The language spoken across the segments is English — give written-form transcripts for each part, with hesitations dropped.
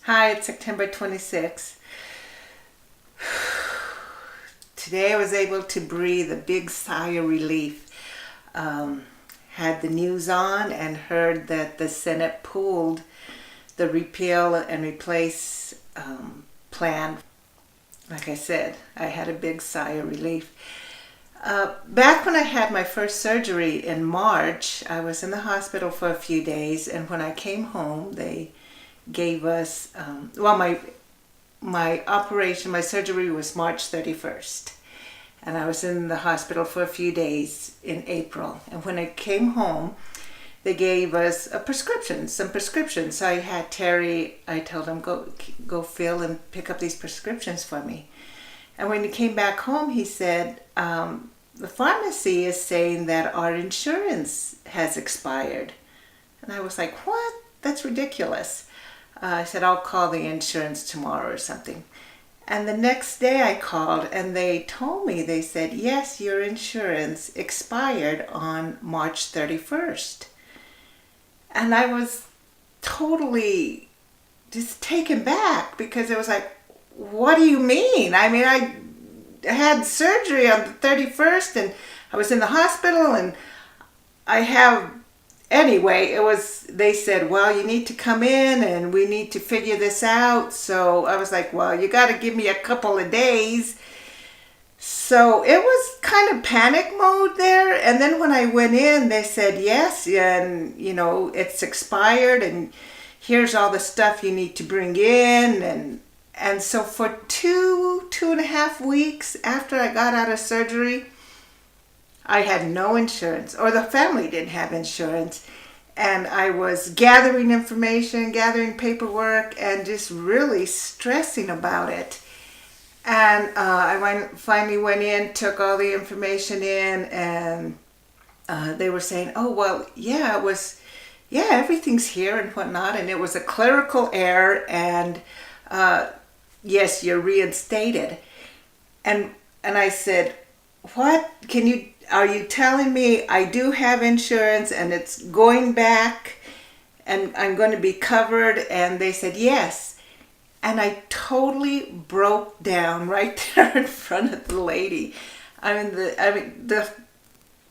Hi, it's September 26th. Today I was able to breathe a big sigh of relief. Um, had the news on and heard that the Senate pulled the repeal and replace plan. Like I said, I had a big sigh of relief. Back when I had my first surgery in March, I was in the hospital for a few days, and when I came home, they gave us, my surgery was March 31st. And I was in the hospital for a few days in April. And when I came home, they gave us some prescriptions. So I had Terry, I told him, go fill and pick up these prescriptions for me. And when he came back home, he said, the pharmacy is saying that our insurance has expired. And I was like, what? That's ridiculous. I said, I'll call the insurance tomorrow or something. And the next day I called and they told me, they said, yes, your insurance expired on March 31st. And I was totally just taken back because it was like, what do you mean? I mean, I had surgery on the 31st and I was in the hospital and they said, well, you need to come in and we need to figure this out. So I was like, well, you got to give me a couple of days. So it was kind of panic mode there. And then when I went in, they said, yes, and it's expired and here's all the stuff you need to bring in. And so for two and a half weeks after I got out of surgery, I had no insurance, or the family didn't have insurance. And I was gathering information, gathering paperwork, and just really stressing about it. And finally went in, took all the information in, and they were saying, oh, well, everything's here and whatnot. And it was a clerical error, and yes, you're reinstated. And I said, what? Are you telling me I do have insurance and it's going back and I'm going to be covered? And they said, yes. And I totally broke down right there in front of the lady. The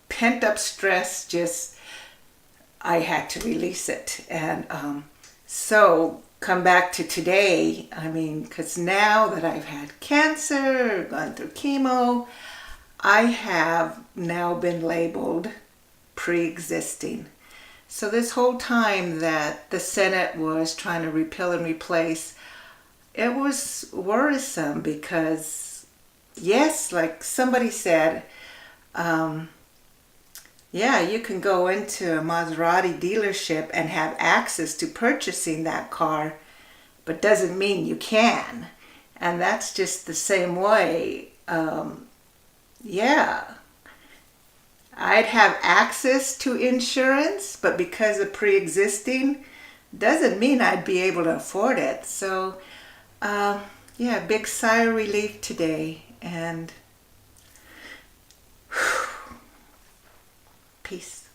pent up stress I had to release it. And so come back to today, because now that I've had cancer, gone through chemo, I have now been labeled pre-existing. So this whole time that the Senate was trying to repeal and replace, it was worrisome because, yes, like somebody said, you can go into a Maserati dealership and have access to purchasing that car, but doesn't mean you can. And that's just the same way. I'd have access to insurance, but because of pre-existing, doesn't mean I'd be able to afford it. So, big sigh of relief today, and peace.